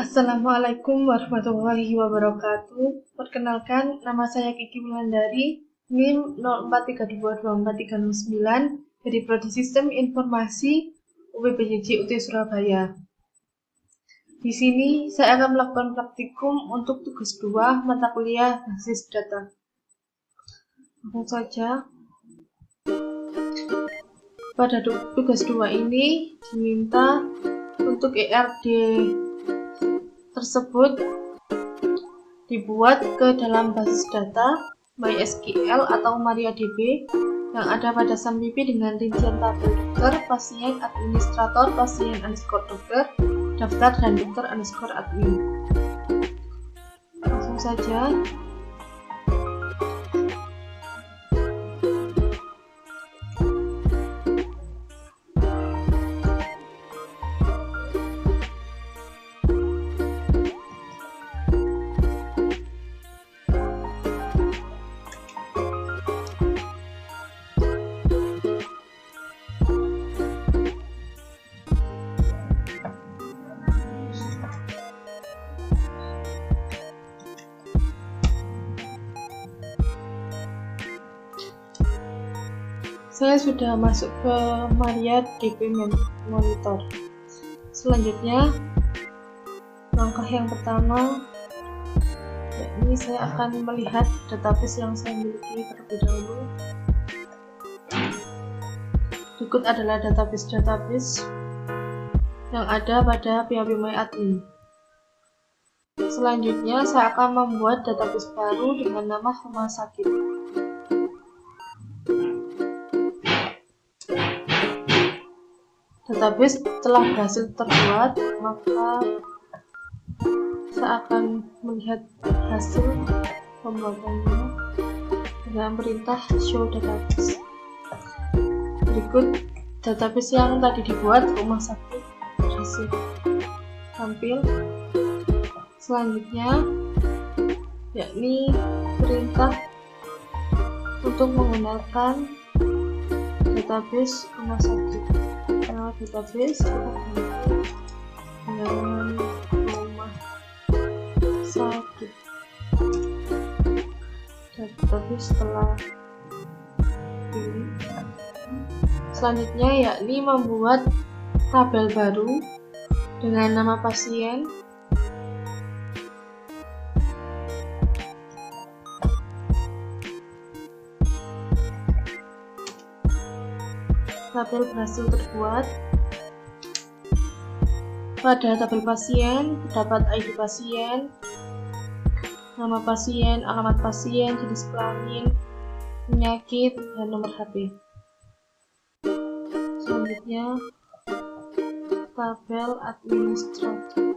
Assalamualaikum warahmatullahi wabarakatuh. Perkenalkan, nama saya Kiki Wulandari, NIM 04322439 dari Prodi Sistem Informasi UPBJJ UT Surabaya. Di sini saya akan melakukan praktikum untuk tugas 2 mata kuliah basis data. Langsung saja. Pada tugas 2 ini diminta untuk ERD tersebut dibuat ke dalam basis data MySQL atau MariaDB yang ada pada SAMPIP dengan rincian tabel dokter, pasien, administrator, pasien underscore dokter, daftar, dan dokter underscore admin. Langsung saja. Saya sudah masuk ke MariaDB Monitor. Selanjutnya, langkah yang pertama, yakni saya akan melihat database yang saya miliki terlebih dahulu. Berikut adalah database yang ada pada PHPMyAdmin. Selanjutnya, saya akan membuat database baru dengan nama rumah sakit. Database telah berhasil terbuat, maka saya akan melihat hasil pembuatannya dengan perintah show database. Berikut database yang tadi dibuat rumah sakit berhasil tampil. Selanjutnya yakni perintah untuk menggunakan database rumah sakit. Database dengan rumah sakit. Database telah pilih. Selanjutnya yakni membuat tabel baru dengan nama pasien, tabel berhasil terbuat. Pada tabel pasien terdapat ID pasien, nama pasien, alamat pasien, jenis kelamin, penyakit, dan nomor HP. Selanjutnya, tabel administrator.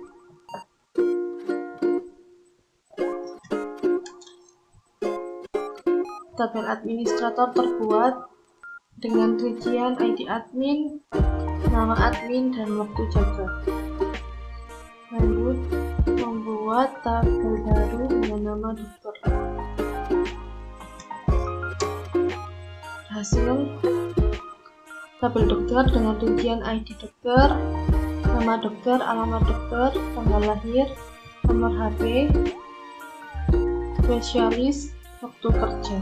Tabel administrator terbuat dengan rincian ID admin, nama admin, dan waktu jaga. Lanjut, membuat tabel baru dengan nama dokter. Hasil tabel dokter dengan rincian ID dokter, nama dokter, alamat dokter, tanggal lahir, nomor HP, spesialis, waktu kerja.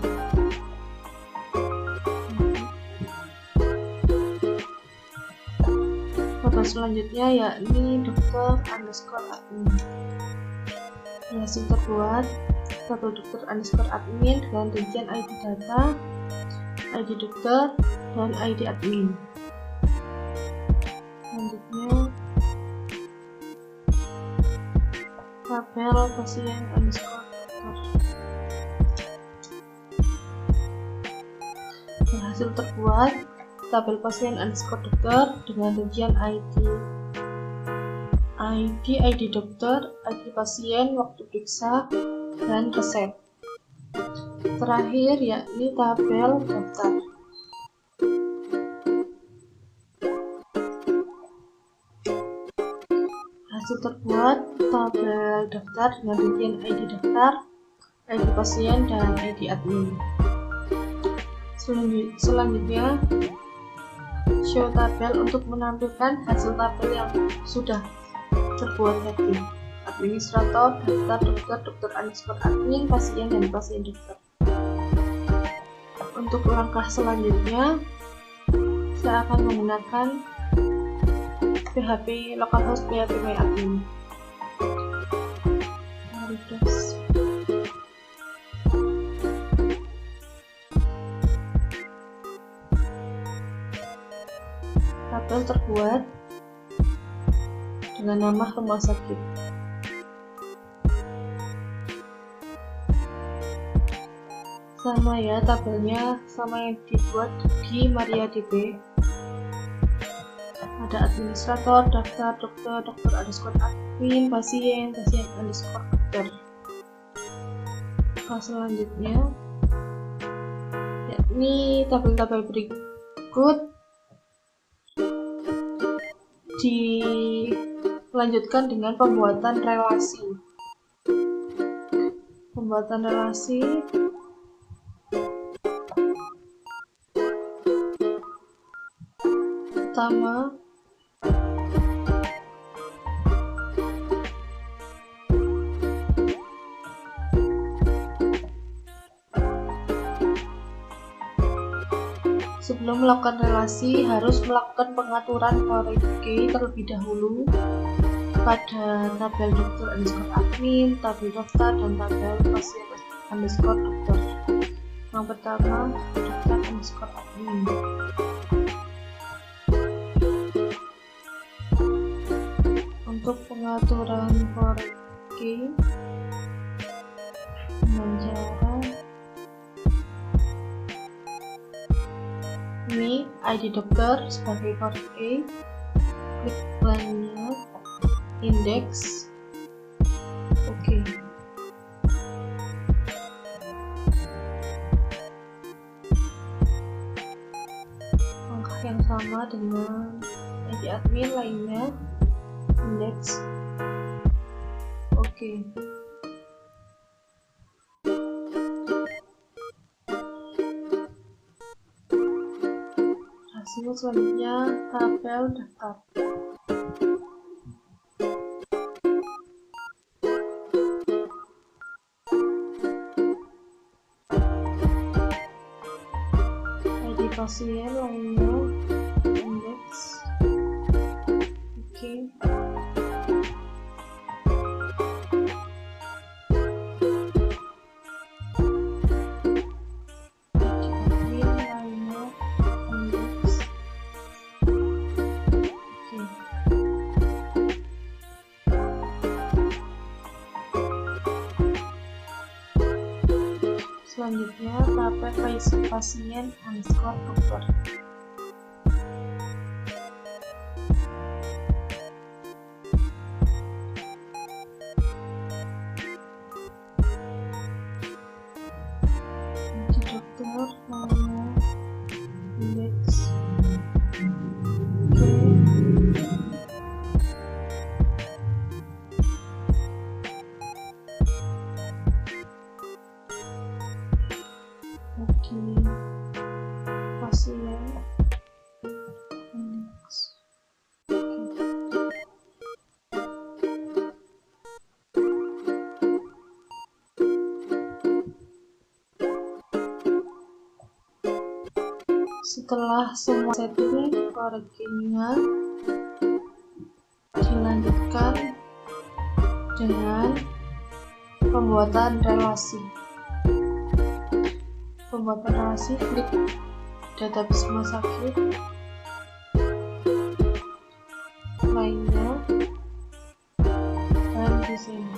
Selanjutnya yakni dokter underscore admin. Hasil terbuat tabel dokter underscore admin dengan rincian ID data, ID dokter, dan ID admin. Selanjutnya tabel pasien underscore dokter. Hasil terbuat tabel pasien underscore dokter dengan rincian ID dokter, ID pasien, waktu periksa, dan resep. Terakhir yakni tabel daftar. Hasil terbuat tabel daftar dengan rincian ID daftar, ID pasien, dan ID admin. Selanjutnya show tabel untuk menampilkan hasil tabel yang sudah terbuat tadi. administrator, daftar dokter, dokter underscore admin, pasien, dan pasien dokter. Untuk langkah selanjutnya, saya akan menggunakan PHP localhost PHP myadmin. Refresh. Tabel terbuat dengan nama rumah sakit. Sama ya, tabelnya sama yang dibuat di MariaDB. Ada administrator, daftar dokter, dokter underscore admin, pasien, pasien underscore dokter. Selanjutnya, yakni tabel-tabel berikut dilanjutkan dengan pembuatan relasi. Pembuatan relasi pertama, sebelum melakukan relasi harus melakukan pengaturan koreksi terlebih dahulu pada tabel dokter underscore admin, tabel daftar, dan tabel pasien underscore dokter. Yang pertama, dokter underscore admin. Untuk pengaturan koreksi dengan cara ini ID dokter sebagai koreksi, klik banyak, indeks, oke. Langkah yang sama dengan ID admin lainnya, indeks, oke. Hasil selanjutnya tabel daftar. ID pasien lainnya, indeks, oke. Selanjutnya tabel pasien underscore dokter. Dokter namanya indeks, pasien indeks, setelah semua setting koreksinya dilanjutkan dengan pembuatan relasi. Pembuatan relasi, klik database rumah sakit lainnya dan di sini.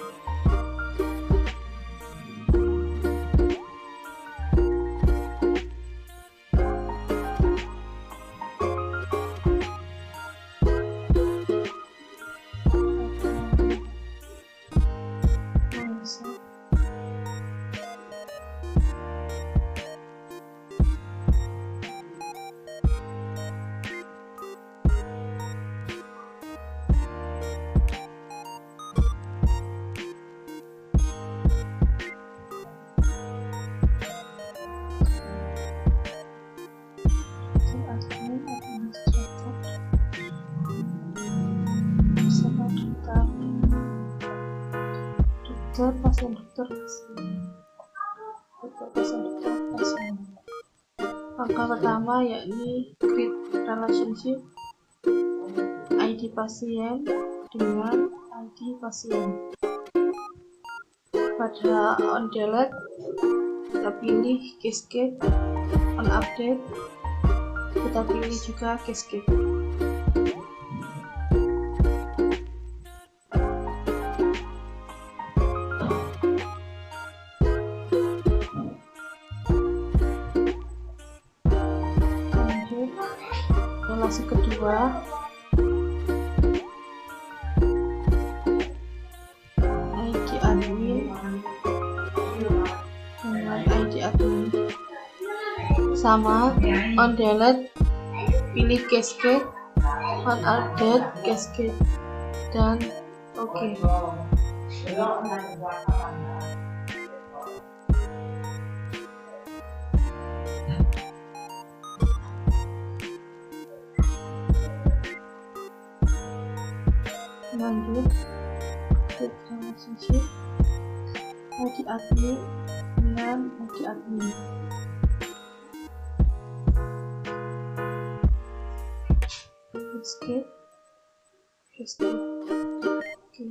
dokter, pasien dokter, pasien dokter, pasien dokter, pasien. Langkah pertama yakni create relationship ID pasien dengan ID pasien. Pada on delete kita pilih cascade, on update kita pilih juga cascade. Lanjut relasi kedua, ID admin dengan ID admin sama, on delete pilih cascade, on update cascade, dan oke. Lanjut create relationship ID admin dengan ID admin. Escape, escape, oke.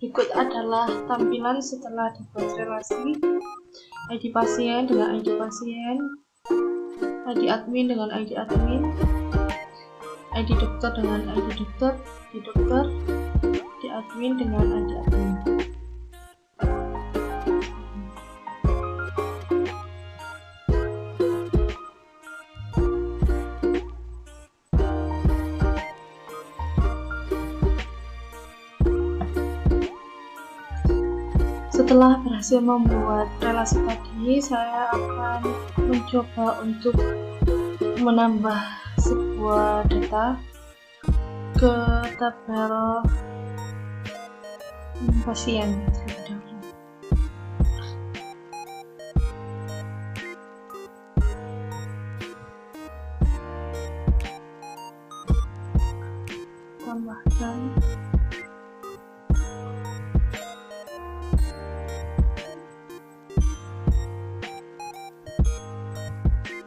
Berikut adalah tampilan setelah dibuat relasi ID pasien dengan ID pasien, ID admin dengan ID admin, ID dokter dengan ID dokter, ID admin dengan ID admin. Setelah berhasil membuat relasi tadi, saya akan mencoba untuk menambah sebuah data ke tabel pasien. Tambahkan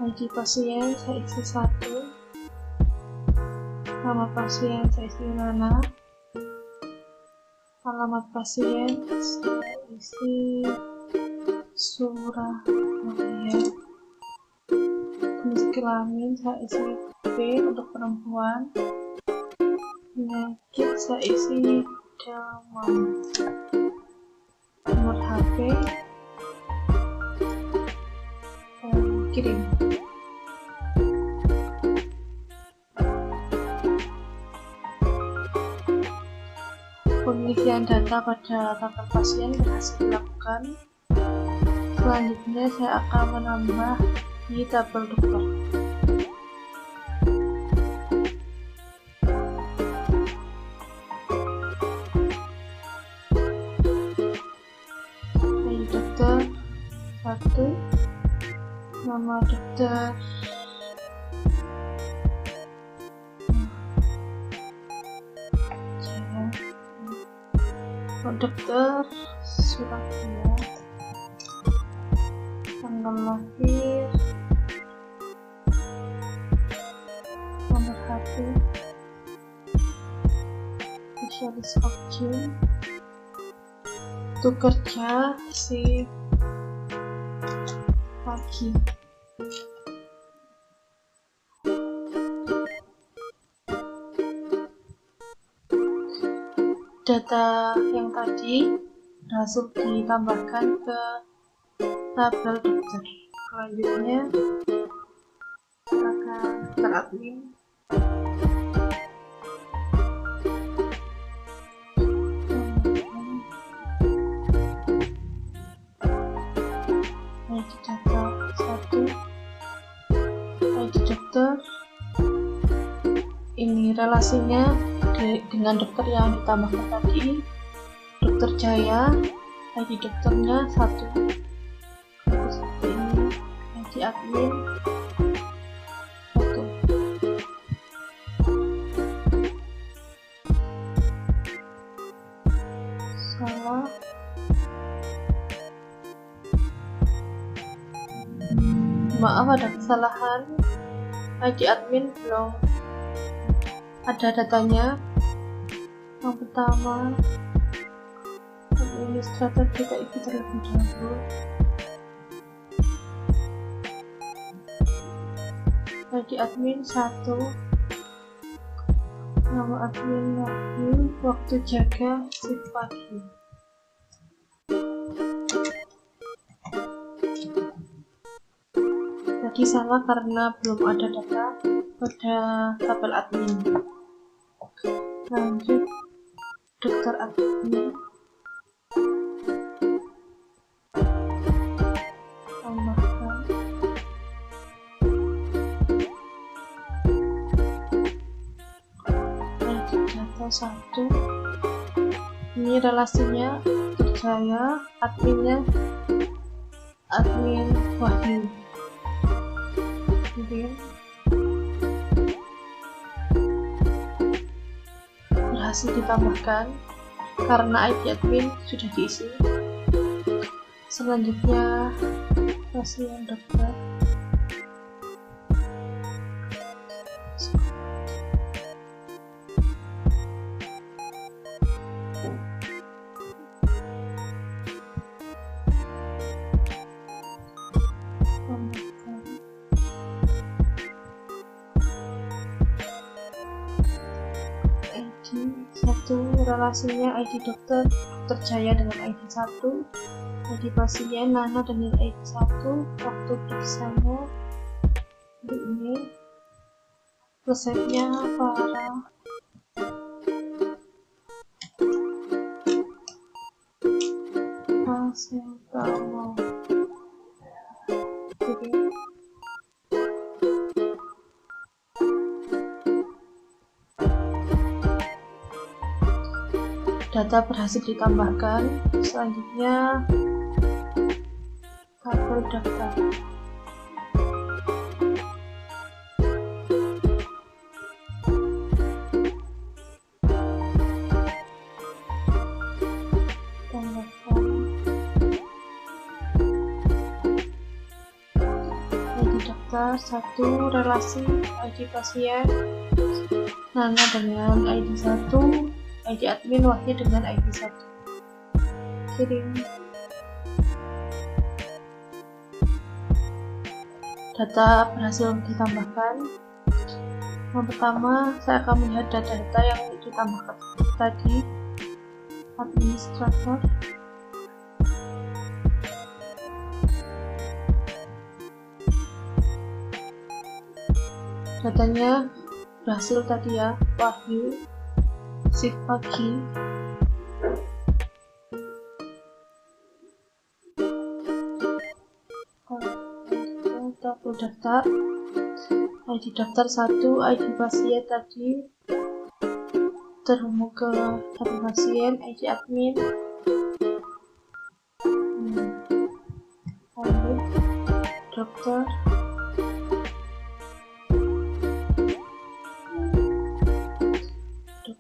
ID pasien saya isi 1, nama pasien saya isi Nana, alamat pasien saya isi Surabaya, jenis kelamin saya isi B untuk perempuan, penyakit saya isi demam, nomor HP, dan kirim. Pengisian data pada tabel pasien berhasil dilakukan. Selanjutnya saya akan menambah di tabel dokter. ID dokter nama dokter, dokter Surabaya, tanggal lahir, nomor HP, spesialis vaksin, untuk kerja shift pagi. Data yang tadi berhasil ditambahkan ke tabel dokter. Selanjutnya silakan dokter admin ID data 1, ID dokter, ini relasinya dengan dokter yang ditambahkan tadi. Dokter Jaya, ID dokternya 1, seperti ini. ID admin 1. Salah, maaf ada kesalahan, ID admin belum ada datanya. Yang pertama, administrator kita isi terlebih dahulu. ID admin 1, nama admin Wahyu, waktu jaga shift pagi. Tadi salah karena belum ada data pada tabel admin. Lanjut dokter admin, tambahkan ID data 1. Ini relasinya Jaya, adminnya admin Wahyu. Kemudian berhasil ditambahkan karena ID admin sudah diisi. Selanjutnya pasien dokter, satu, relasinya ID dokter Jaya dengan ID 1, ID pasien Nana dengan ID 1, waktu periksanya ini, resepnya para paracetamol. Data berhasil ditambahkan. Selanjutnya tabel daftar. ID daftar 1, relasi ID pasien Nana dengan ID 1, ID admin Wahyu dengan ID 1. Kirim. Data berhasil ditambahkan. Yang pertama, saya akan melihat data-data yang ditambahkan tadi. Administrator, datanya berhasil tadi ya, Wahyu shift pagi. Tabel daftar, ID daftar 1, ID pasien tadi terhubung ke tabel pasien, ID admin, lalu dokter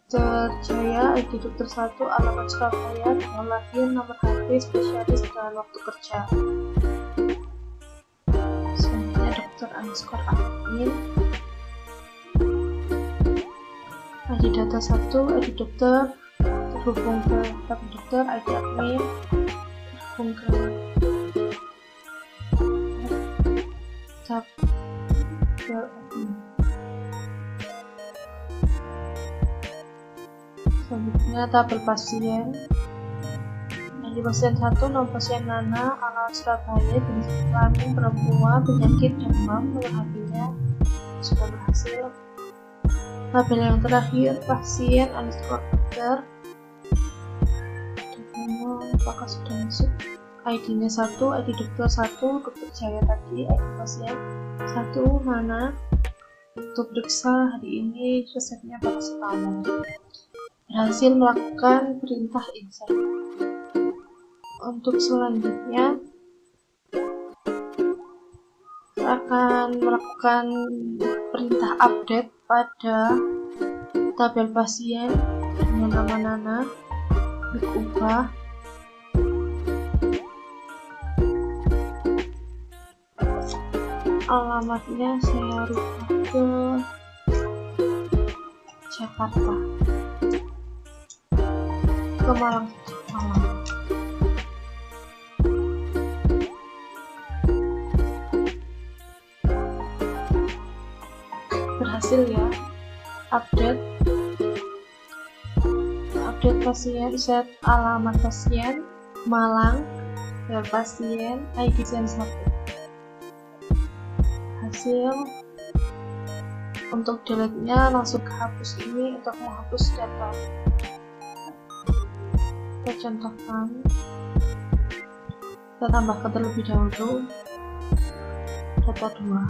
Dr. Jaya, ID Dr. 1, alamat Surabaya, tanggal lahir, nomor HP, spesialis, dan waktu kerja. Selanjutnya Dr._admin, ID data 1, ID dokter, terhubung ke tab dokter, ID admin, terhubung ke tab admin. Selanjutnya tabel pasien, ID pasien 1, nomor pasien Nana, alamat Surabaya, jenis kelamin perempuan, penyakit demam, nomor HP-nya sudah berhasil. Tabel yang terakhir, pasien _dokter, apakah sudah masuk? ID-nya 1, ID dokter 1, Dr. Jaya tadi, ID pasien 1, Nana. Untuk periksa hari ini resepnya paracetamol. Berhasil melakukan perintah insert. Untuk selanjutnya kita akan melakukan perintah update pada tabel pasien dengan nama Nana, diubah alamatnya, saya rubah ke Jakarta, ke Malang. Berhasil ya, update pasien, set alamat pasien Malang, dan pasien ID pasien 1. Hasil. Untuk delete-nya langsung ke hapus ini untuk menghapus data. Kita contohkan, kita tambahkan terlebih dahulu data 2,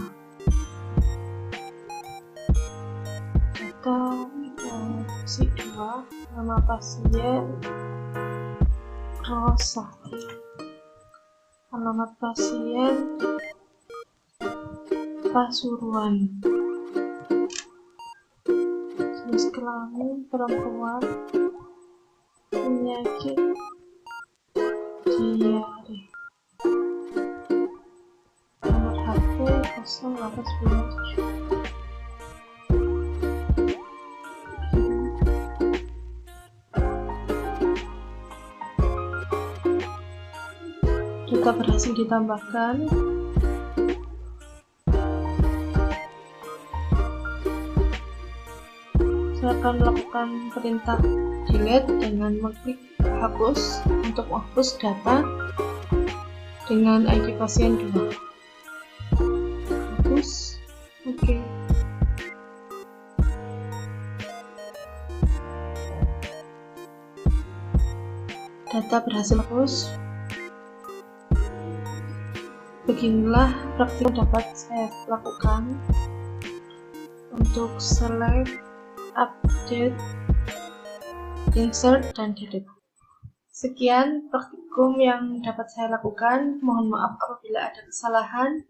data si 2, nama pasien Rosa, alamat pasien Pasuruan, jenis kelamin perempuan, penyakit diare, nomor HP 0897. Data berhasil ditambahkan. Saya akan melakukan perintah delete dengan mengklik hapus untuk menghapus data dengan ID pasien 2. Hapus, oke. Data berhasil hapus. Beginilah praktik yang dapat saya lakukan untuk select, update, insert, dan delete. Sekian praktikum yang dapat saya lakukan. Mohon maaf apabila ada kesalahan.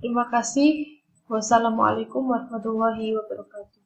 Terima kasih. Wassalamualaikum warahmatullahi wabarakatuh.